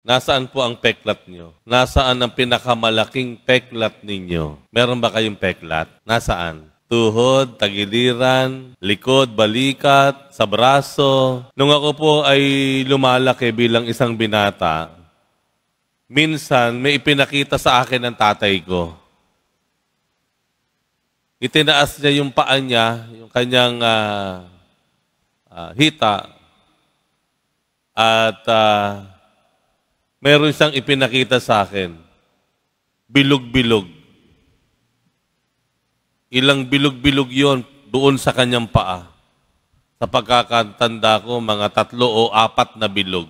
Nasaan po ang peklat nyo? Nasaan ang pinakamalaking peklat ninyo? Meron ba kayong peklat? Nasaan? Tuhod, tagiliran, likod, balikat, sa braso. Nung ako po ay lumalaki bilang isang binata, minsan may ipinakita sa akin ng tatay ko. Itinaas niya yung paa niya, yung kanyang hita, at meron siyang ipinakita sa akin. Bilog-bilog. Ilang bilog-bilog yon doon sa kanyang paa. Sa pagkakatanda ko, mga 3 o 4 na bilog.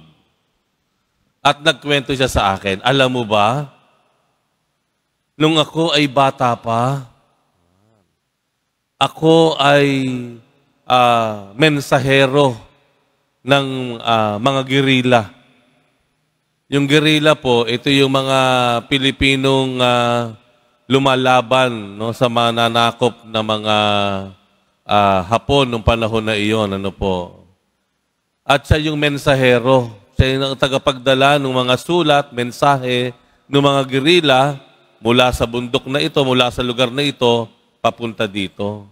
At nagkwento siya sa akin, alam mo ba, nung ako ay bata pa, ako ay mensahero ng mga gerilla. Yung gerilla po, ito yung mga Pilipinong lumalaban, no, sa mga nanakop na mga Hapon nung panahon na iyon. Ano po. At siya yung mensahero. Siya yung tagapagdala ng mga sulat, mensahe ng mga gerilla mula sa bundok na ito, mula sa lugar na ito, papunta dito.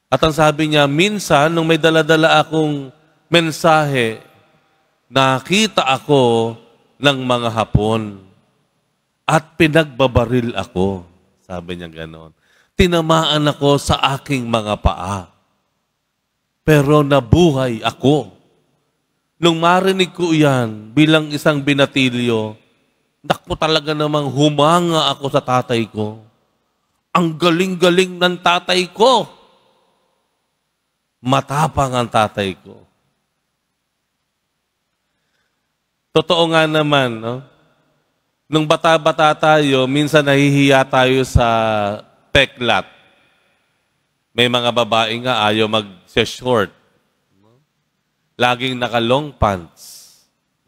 At ang sabi niya, minsan, nung may dala-dala akong mensahe, nakita ako ng mga Hapon at pinagbabaril ako. Sabi niya ganon. Tinamaan ako sa aking mga paa. Pero nabuhay ako. Nung marinig ko yan, bilang isang binatilyo, naku talaga namang humanga ako sa tatay ko. Ang galing-galing ng tatay ko. Matapang ang tatay ko. Totoo nga naman, no? Nung bata-bata tayo, minsan nahihiya tayo sa peklat. May mga babae nga ayaw mag-short. No? Laging naka-long pants.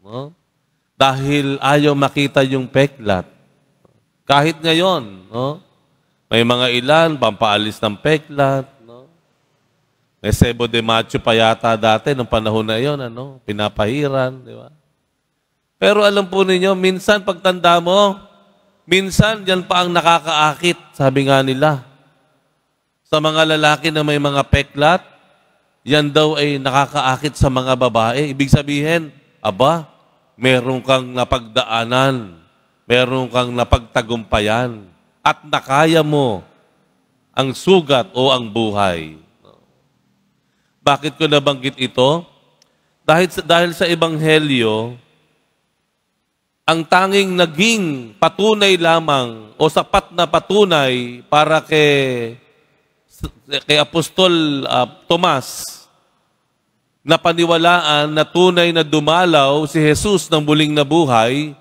No? Dahil ayaw makita yung peklat. Kahit ngayon, no? May mga ilan, pampaalis ng peklat. No? May sebo de macho pa yata dati, nung panahon na yun, ano? Pinapahiran, di ba? Pero alam po ninyo, minsan pagtanda mo, minsan yan pa ang nakakaakit, sabi nga nila. Sa mga lalaki na may mga peklat, yan daw ay nakakaakit sa mga babae. Ibig sabihin, aba, meron kang napagdaanan, meron kang napagtagumpayan, at nakaya mo ang sugat o ang buhay. Bakit ko nabanggit ito? Dahil sa Ebanghelyo, ang tanging naging patunay lamang o sapat na patunay para kay Apostol Tomas na paniwalaan na tunay na dumalaw si Jesus ng muling nabuhay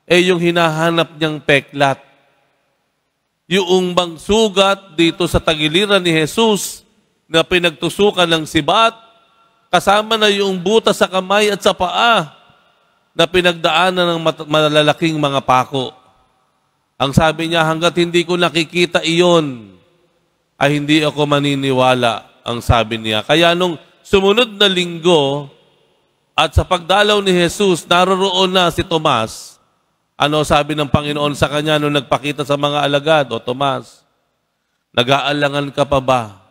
ay yung hinahanap niyang peklat. Yung bang sugat dito sa tagiliran ni Jesus na pinagtusukan ng sibat, kasama na yung butas sa kamay at sa paa na pinagdaanan ng malalaking mga pako. Ang sabi niya, hanggat hindi ko nakikita iyon, ay hindi ako maniniwala, ang sabi niya. Kaya nung sumunod na linggo, at sa pagdalaw ni Jesus, naroroon na si Tomas. Ano sabi ng Panginoon sa kanya nung nagpakita sa mga alagad? O Tomas, nag-aalangan ka pa ba?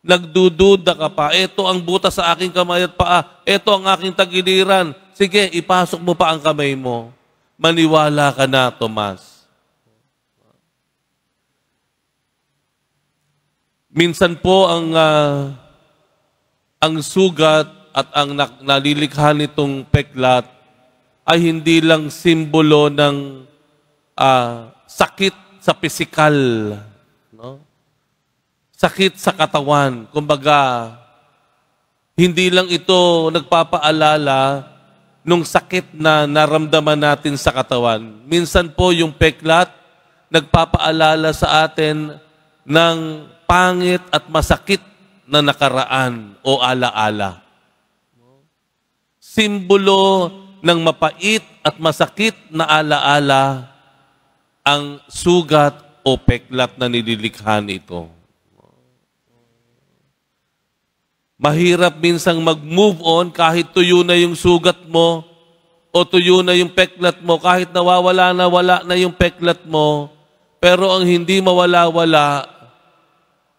Nagdududa ka pa? Ito ang butas sa aking kamay at paa. Ito ang aking tagiliran. Sige, ipasok mo pa ang kamay mo. Maniwala ka na, Tomas. Minsan po ang sugat at ang nalilikha nitong peklat ay hindi lang simbolo ng sakit sa pisikal, no? Sakit sa katawan. Kumbaga, hindi lang ito nagpapaalala nung sakit na naramdaman natin sa katawan. Minsan po yung peklat nagpapaalala sa atin ng pangit at masakit na nakaraan o alaala. Simbolo ng mapait at masakit na alaala ang sugat o peklat na nililikha nito. Mahirap minsang mag-move on kahit tuyo na yung sugat mo o tuyo na yung peklat mo, kahit nawawala na wala na yung peklat mo, pero ang hindi mawala-wala,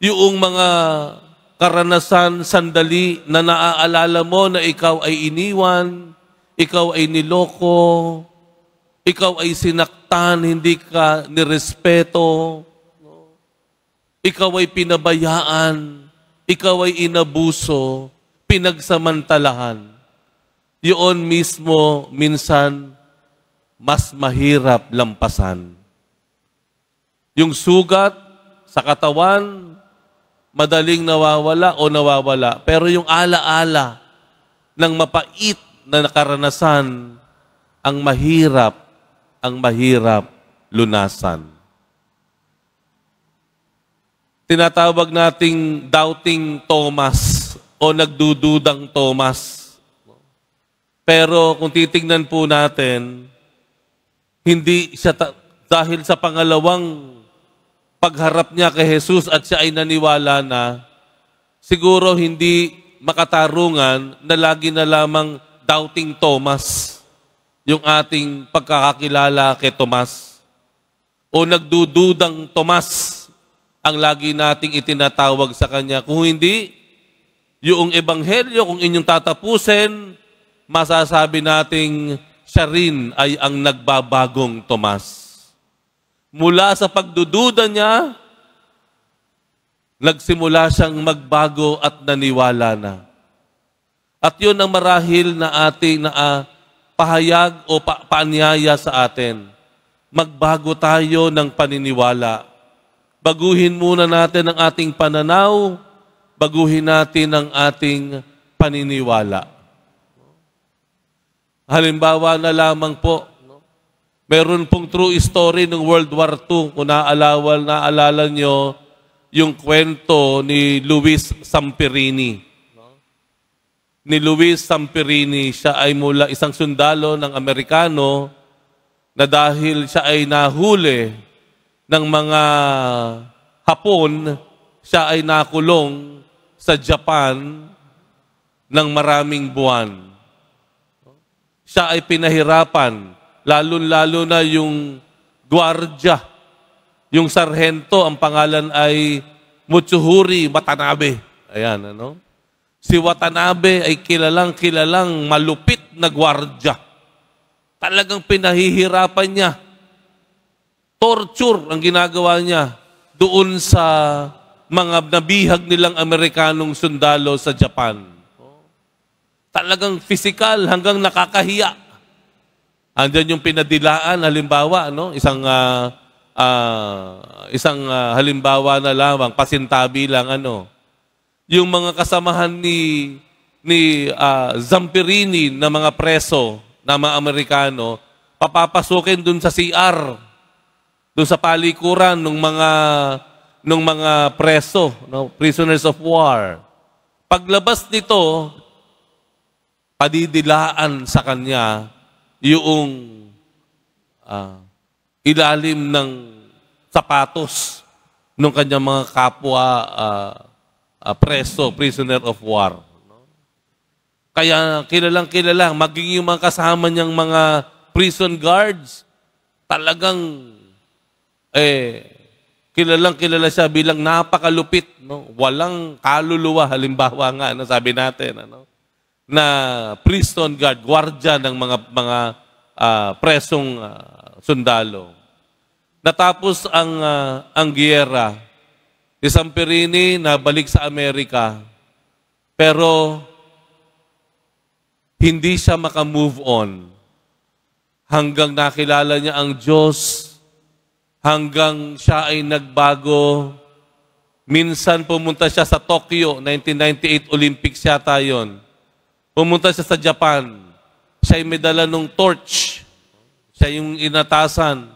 yung mga karanasan, sandali na naaalala mo na ikaw ay iniwan, ikaw ay niloko, ikaw ay sinaktan, hindi ka nirespeto, ikaw ay pinabayaan, ikaw ay inabuso, pinagsamantalahan. Yun mismo minsan mas mahirap lampasan. Yung sugat sa katawan, madaling nawawala o nawawala. Pero yung alaala ng mapait na nakaranasan, ang mahirap lunasan. Tinatawag nating doubting Thomas o nagdududang Thomas. Pero kung titingnan po natin, hindi siya dahil sa pangalawang pagharap niya kay Jesus at siya ay naniwala na, siguro hindi makatarungan na lagi na lamang doubting Thomas yung ating pagkakakilala kay Tomas. O nagdududang Tomas ang lagi nating itinatawag sa kanya. Kung hindi, yung ebanghelyo, kung inyong tatapusin, masasabi nating siya rin ay ang nagbabagong Tomas. Mula sa pagdududa niya, nagsimula siyang magbago at naniwala na. At yun ang marahil na ating pahayag o paanyaya sa atin. Magbago tayo ng paniniwala. Baguhin muna natin ang ating pananaw, baguhin natin ang ating paniniwala. Halimbawa na lamang po, meron pong true story ng World War II. Kung naalala nyo, yung kwento ni Luis Sampirini. Ni Luis Sampirini, siya ay mula isang sundalo ng Amerikano na dahil siya ay nahuli ng mga Hapon, siya ay nakulong sa Japan ng maraming buwan. Siya ay pinahirapan, lalo-lalo na yung gwardya, yung sarhento, ang pangalan ay Mutsuhuri Watanabe. Ayan, ano? Si Watanabe ay kilalang malupit na gwardya. Talagang pinahihirapan niya. Torture ang ginagawa niya doon sa mga nabihag nilang Amerikanong sundalo sa Japan. Talagang physical hanggang nakakahiya. Andiyan yung pinadilaan, halimbawa, no? Isang halimbawa na lamang, pasintabi lang, ano? Yung mga kasamahan ni Zampirini na mga preso, na mga Amerikano, papapasukin dun sa CR, dun sa palikuran ng mga preso, no? Prisoners of war. Paglabas nito, padidilaan sa kanya yung ilalim ng sapatos ng kanyang mga kapwa preso, prisoner of war. Kaya kilalang-kilala, maging yung mga kasama niyang mga prison guards, talagang kilalang-kilala siya bilang napakalupit, no? Walang kaluluwa, halimbawa nga, ano, sabi natin, ano, na prison guard, gwardya ng mga presong sundalo. Natapos ang giyera, si Sampirini nabalik sa Amerika, pero hindi siya makamove on hanggang nakilala niya ang Diyos, hanggang siya ay nagbago. Minsan pumunta siya sa Tokyo, 1998 Olympics yata yun. Pumunta siya sa Japan. Siya ay may dala ng torch. Siya yung inatasan.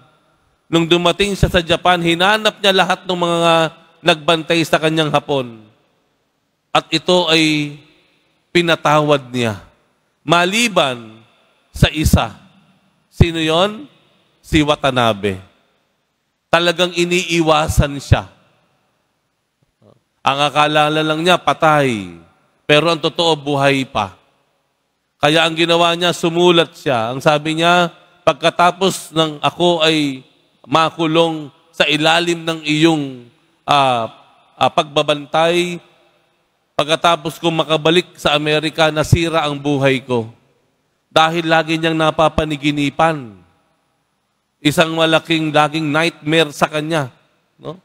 Nung dumating siya sa Japan, hinanap niya lahat ng mga nagbantay sa kanyang Hapon. At ito ay pinatawad niya. Maliban sa isa. Sino yon? Si Watanabe. Talagang iniiwasan siya. Ang akala lang niya, patay. Pero ang totoo, buhay pa. Kaya ang ginawa niya, sumulat siya. Ang sabi niya, pagkatapos ng ako ay makulong sa ilalim ng iyong pagbabantay, pagkatapos kong makabalik sa Amerika, nasira ang buhay ko. Dahil lagi niyang napapaniginipan. Isang malaking laging nightmare sa kanya. No?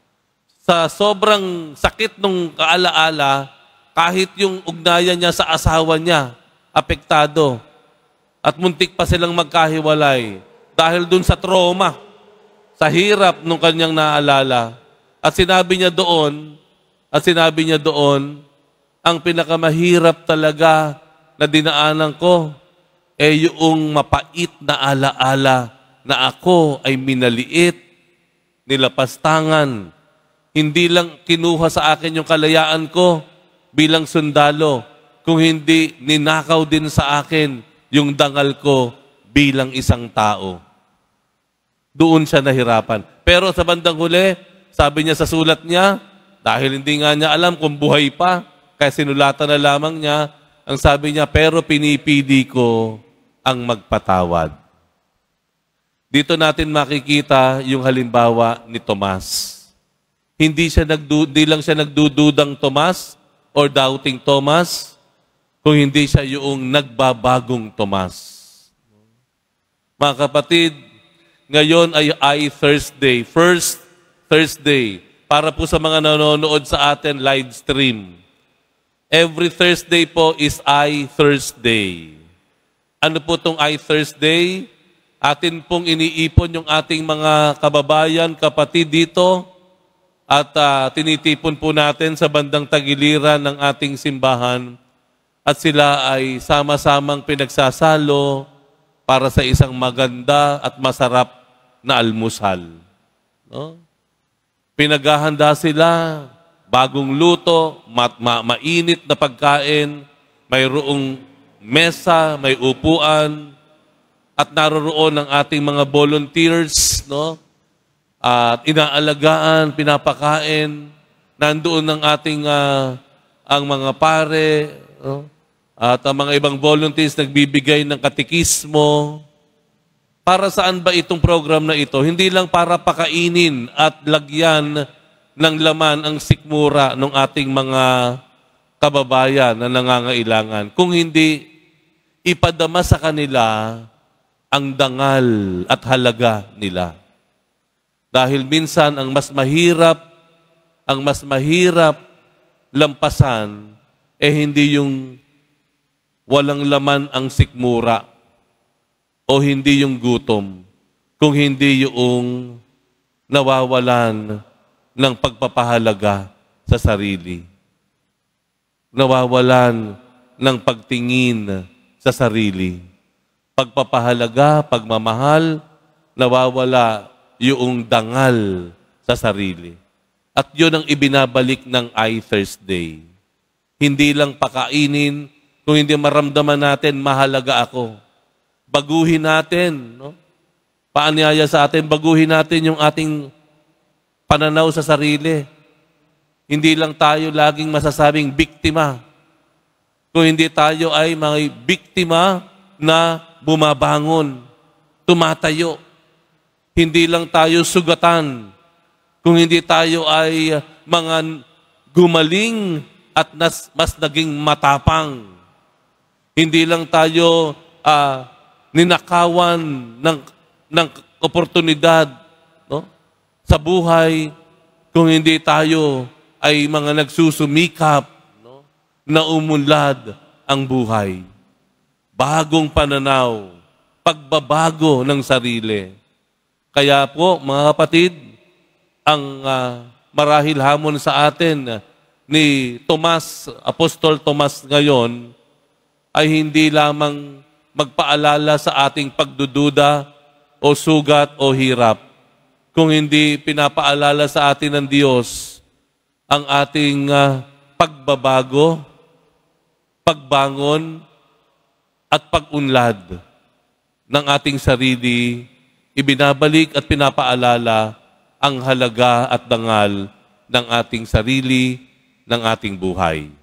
Sa sobrang sakit ng kaalaala, kahit yung ugnayan niya sa asawa niya, apektado. At muntik pa silang magkahiwalay. Dahil dun sa trauma, sa hirap nung kanyang naalala. At sinabi niya doon, ang pinakamahirap talaga na dinaanan ko ay yung mapait na alaala na ako ay minaliit, nilapastangan. Hindi lang kinuha sa akin yung kalayaan ko bilang sundalo, kung hindi ninakaw din sa akin yung dangal ko bilang isang tao. Doon siya nahirapan. Pero sa bandang huli, sabi niya sa sulat niya, dahil hindi nga niya alam kung buhay pa, kaya sinulatan na lamang niya, ang sabi niya, pero pinipili ko ang magpatawad. Dito natin makikita yung halimbawa ni Tomas. Hindi lang siya nagdududang Tomas or doubting Tomas, kung hindi siya yung nagbabagong Tomas. Mga kapatid, ngayon ay Thursday, first Thursday, para po sa mga nanonood sa atin live stream. Every Thursday po is Thursday. Ano po itong Thursday? Atin pong iniipon yung ating mga kababayan, kapatid dito, at tinitipon po natin sa bandang tagiliran ng ating simbahan, at sila ay sama-samang pinagsasalo para sa isang maganda at masarap na almusal. No? Pinaghahanda sila, bagong luto, mainit na pagkain, mayroong mesa, may upuan, at naroroon ang ating mga volunteers, no? At inaalagaan, pinapakain, nandoon ang ating ang mga pare, no? At ang mga ibang volunteers nagbibigay ng katekismo. Para saan ba itong program na ito? Hindi lang para pakainin at lagyan ng laman ang sikmura ng ating mga kababayan na nangangailangan. Kung hindi, ipadama sa kanila ang dangal at halaga nila. Dahil minsan ang mas mahirap lampasan hindi yung walang laman ang sikmura o hindi yung gutom, kung hindi yung nawawalan ng pagpapahalaga sa sarili. Nawawalan ng pagtingin sa sarili. Pagpapahalaga, pagmamahal, nawawala yung dangal sa sarili. At yun ang ibinabalik ng Thursday. Hindi lang pakainin, kung hindi maramdaman natin, mahalaga ako. Baguhin natin, no? Paanyaya sa atin, baguhin natin yung ating pananaw sa sarili. Hindi lang tayo laging masasabing biktima. Kung hindi tayo ay mga biktima na bumabangon, tumatayo. Hindi lang tayo sugatan. Kung hindi tayo ay mga gumaling at mas naging matapang. Hindi lang tayo ninakawan ng oportunidad, no? Sa buhay, kung hindi tayo ay mga nagsusumikap, no? Na umunlad ang buhay. Bagong pananaw, pagbabago ng sarili. Kaya po, mga kapatid, ang marahil hamon sa atin ni Tomas, Apostol Tomas ngayon, ay hindi lamang magpaalala sa ating pagdududa o sugat o hirap, kung hindi pinapaalala sa atin ng Diyos ang ating pagbabago, pagbangon, at pag-unlad ng ating sarili, ibinabalik at pinapaalala ang halaga at dangal ng ating sarili, ng ating buhay.